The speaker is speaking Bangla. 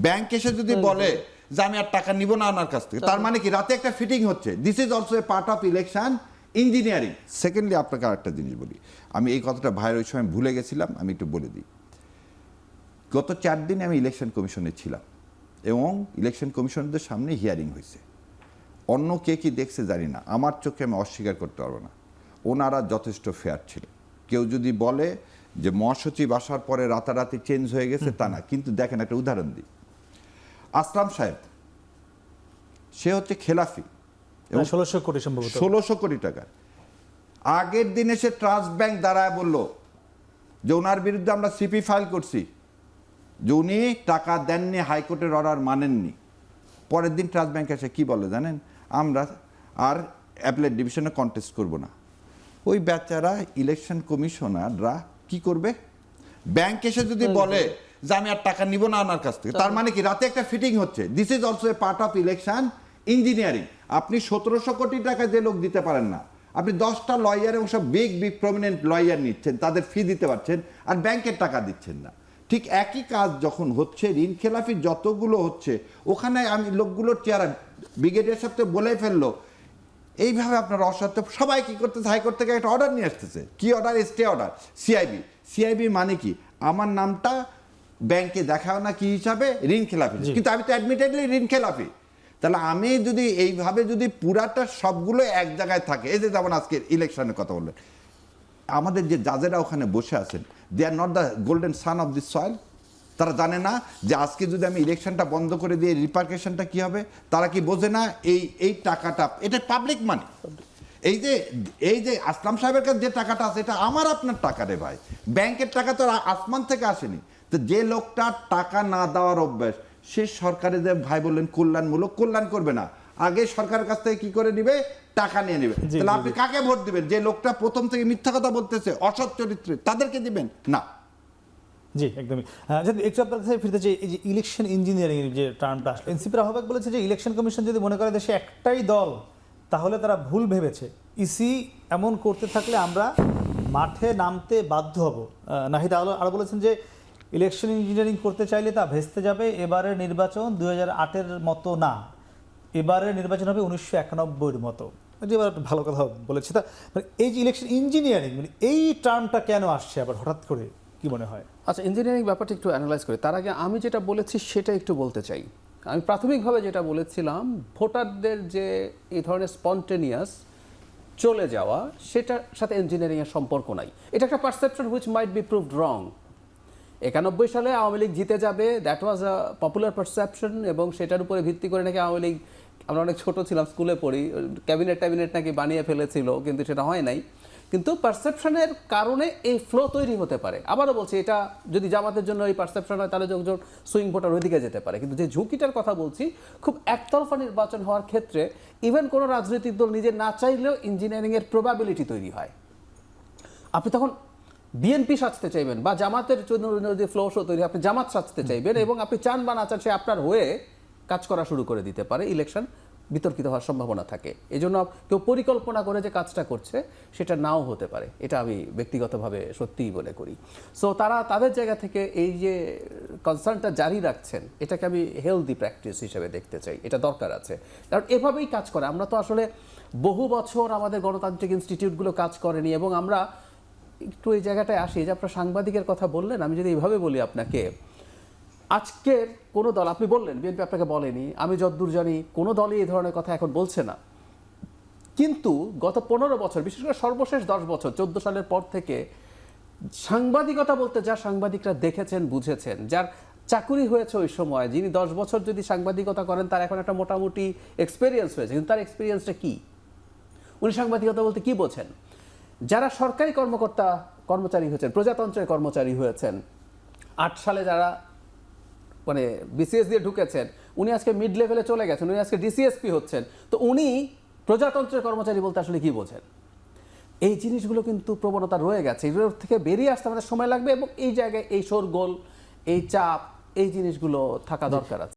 ব্যাংক এসে যদি বলে যে আমি আর টাকা নিব না আপনার কাছ থেকে, তার মানে কি রাতে একটা ফিটিং হচ্ছে। This is also a part of election engineering. Secondly আপনাকে আরেকটা জিনিস বলি, আমি এই কথাটা ভাইয়ের ওই সময় ভুলে গেছিলাম, আমি একটু বলে দিই। গত 4 দিনে আমি ইলেকশন কমিশনে ছিলাম এবং ইলেকশন কমিশনারদের সামনে হিয়ারিং হয়েছে। অন্য কে কি দেখছে জানি না, আমার চোখে আমি অস্বীকার করতে পারবো না, ওনারা যথেষ্ট ফেয়ার ছিল। কেউ যদি বলে যে মহাসচিব আসার পরে রাতারাতি চেঞ্জ হয়ে গেছে তা না, কিন্তু দেখেন একটা উদাহরণ দিই। আসলাম সাহেব, সে হচ্ছে খেলাফি এবং 1600 কোটি সম্ভবত, 1600 কোটি টাকার। আগের দিনে সে ট্রাস্ট ব্যাংক দাঁড়ায় বলল যে ওনার বিরুদ্ধে আমরা সিপি ফাইল করছি, যে উনি টাকা দেননি, হাইকোর্টের অর্ডার মানেননি। পরের দিন ট্রাস্ট ব্যাংক এসে কি বলে জানেন, আমরা আর অ্যাপেলেট ডিভিশনে কন্টেস্ট করব না। ওই বেচারা ইলেকশন কমিশনাররা কি করবে? ব্যাংক এসে যদি বলে যে আমি আর টাকা নিব না আপনার কাছ থেকে, তার মানে কি রাতে একটা ফিটিং হচ্ছে। This is also a part of election engineering. আপনি 1700 কোটি টাকা যে লোক দিতে পারেন না, আপনি 10টা লয়ার এবং সব বিগ বিগ প্রমিনেন্ট লয়ার নিচ্ছেন, তাদের ফি দিতে পারছেন, আর ব্যাংকের টাকা দিচ্ছেন না। ঠিক একই কাজ যখন হচ্ছে, ঋণ খেলাফি যতগুলো হচ্ছে, ওখানে আমি লোকগুলোর চেহারা ব্রিগেডিয়ার সাথে বলে ফেললো এইভাবে আপনার অসত্য সবাই কি করতেছে, হাইকোর্ট থেকে একটা অর্ডার নিয়ে আসতেছে। কি order? Stay order. CIB. CIB মানে কি? আমার নামটা ব্যাংকে দেখাও না কি হিসাবে, ঋণ খেলাফি, কিন্তু আমি তো অ্যাডমিটেডলি ঋণ খেলাফি। তাহলে আমি যদি এইভাবে যদি পুরাটা সবগুলো এক জায়গায় থাকে, এই যে যেমন আজকে ইলেকশনের কথা বললেন, আমাদের যে জাজেরা ওখানে বসে আছেন, they are not the golden son of this soil. তারা জানে না যে আজকে যদি আমি ইলেকশনটা বন্ধ করে দিয়ে রিপার্কেশনটা কি হবে? তারা কি বোঝে না এই টাকাটা এটা পাবলিক মানি? এই যে আসলাম সাহেবের কাছে যে টাকাটা আছে, এটা আমার আপনার টাকা রে ভাই। ব্যাংকের টাকা তো আসমান থেকে আসেনি। তো যে লোকটা টাকা না দেওয়ার অভ্যাস, সে সরকারে যে ভাই বললেন কল্যাণমূলক, কল্যাণ করবে না, আগে সরকারের কাছ থেকে কি করে নিবে? টাকা নিয়ে নেবে। তাহলে আপনি কাকে ভোট দিবেন? যে লোকটা প্রথম থেকে মিথ্যা কথা বলতেছে, অসৎ চরিত্রে, তাদেরকে দিবেন না। জি একদমই। যদি একটু আপনার কাছে ফিরতে চাই, এই যে ইলেকশন ইঞ্জিনিয়ারিং এর যে টার্মটা, এনসিপির আহ্বায়ক বলেছে যে ইলেকশন কমিশন যদি মনে করে দেশে একটাই দল, তাহলে তারা ভুল ভেবেছে। ইসি এমন করতে থাকলে আমরা মাঠে নামতে বাধ্য হব। নাহিদ আরও বলেছেন যে ইলেকশন ইঞ্জিনিয়ারিং করতে চাইলে তা ভেস্তে যাবে। এবারের নির্বাচন 2008-এর মতো না, এবারের নির্বাচন হবে 1991-এর মতো। এবার একটা ভালো কথা বলেছে। তা মানে এই যে ইলেকশন ইঞ্জিনিয়ারিং, মানে এই টার্মটা কেন আসছে আবার হঠাৎ করে, কি মনে হয়? আচ্ছা, ইঞ্জিনিয়ারিং ব্যাপারটা একটু অ্যানালাইজ করি। তার আগে আমি যেটা বলেছি সেটা একটু বলতে চাই। আমি প্রাথমিকভাবে যেটা বলেছিলাম, ভোটারদের যে এই ধরনের স্পন্টেনিয়াস চলে যাওয়া, সেটার সাথে ইঞ্জিনিয়ারিংয়ের সম্পর্ক নাই। এটা একটা perception which might be proved wrong. 91 সালে আওয়ামী লীগ জিতে যাবে, that was a popular perception, এবং সেটার উপরে ভিত্তি করে নাকি আওয়ামী লীগ, আমরা অনেক ছোট ছিলাম, স্কুলে পড়ি, ক্যাবিনেট নাকি বানিয়ে ফেলেছিল, কিন্তু সেটা হয় নাই। কিন্তু পারসেপশনের কারণে এই ফ্লো তৈরি হতে পারে। আবারও বলছি, এটা যদি জামাতের জন্য এই পারসেপশন হয়, তাহলে যখন সুইং ভোটার ওইদিকে যেতে পারে। কিন্তু যে ঝুঁকিটার কথা বলছি, খুব একতরফা নির্বাচন হওয়ার ক্ষেত্রে ইভেন কোনো রাজনৈতিক দল নিজে না চাইলেও ইঞ্জিনিয়ারিংয়ের প্রবাবিলিটি তৈরি হয়। আপনি তখন বিএনপি সাজতে চাইবেন, বা জামাতের জন্য যদি ফ্লো শো তৈরি, আপনি জামাত সাজতে চাইবেন, এবং আপনি চান বা না চান সে আপনার হয়ে কাজ করা শুরু করে দিতে পারে। ইলেকশন বিতর্কিত হওয়ার সম্ভাবনা থাকে। এই জন্য কেউ পরিকল্পনা করে যে কাজটা করছে সেটা নাও হতে পারে, এটা আমি ব্যক্তিগতভাবে সত্যিই মনে করি। সো তারা তাদের জায়গা থেকে এই যে কনসার্নটা জারি রাখছেন, এটাকে আমি হেলদি প্র্যাকটিস হিসেবে দেখতে চাই। এটা দরকার আছে, কারণ এভাবেই কাজ করে। আমরা তো আসলে বহু বছর আমাদের গণতান্ত্রিক ইনস্টিটিউটগুলো কাজ করেনি, এবং আমরা একটু এই জায়গাটায় আসি যে আপনার সাংবাদিকের কথা বললেন, আমি যদি এইভাবে বলি আপনাকে, আজকের কোনো দল, আপনি বললেন বিএনপি আপনাকে বলেনি, আমি যতদূর জানি কোনো দলই এই ধরনের কথা এখন বলছে না। কিন্তু গত 15 বছর, বিশেষ করে সর্বশেষ 10 বছর, 14 সালের পর থেকে সাংবাদিকতা বলতে যা সাংবাদিকরা দেখেছেন, বুঝেছেন, যার চাকুরি হয়েছে ওই সময়, যিনি 10 বছর যদি সাংবাদিকতা করেন, তার এখন একটা মোটামুটি এক্সপিরিয়েন্স হয়েছে। কিন্তু তার এক্সপিরিয়েন্সটা কি? উনি সাংবাদিকতা বলতে কি বোঝেন? যারা সরকারি কর্মচারী হয়েছেন, প্রজাতন্ত্রের কর্মচারী হয়েছেন, 8 সালে যারা মানে বিসিএস দিয়ে ঢুকেছেন, উনি আজকে মিড লেভেলে চলে গেছেন, উনি আজকে ডিসিএসপি হচ্ছেন। তো উনি প্রজাতন্ত্রের কর্মচারী বলতে আসলে কি বোঝেন? এই জিনিসগুলো কিন্তু প্রবণতা রয়ে গেছে। এগুলোর থেকে বেরিয়ে আসতে আমাদের সময় লাগবে, এবং এই জায়গায় এই শোরগোল, এই চাপ, এই জিনিসগুলো থাকা দরকার আছে।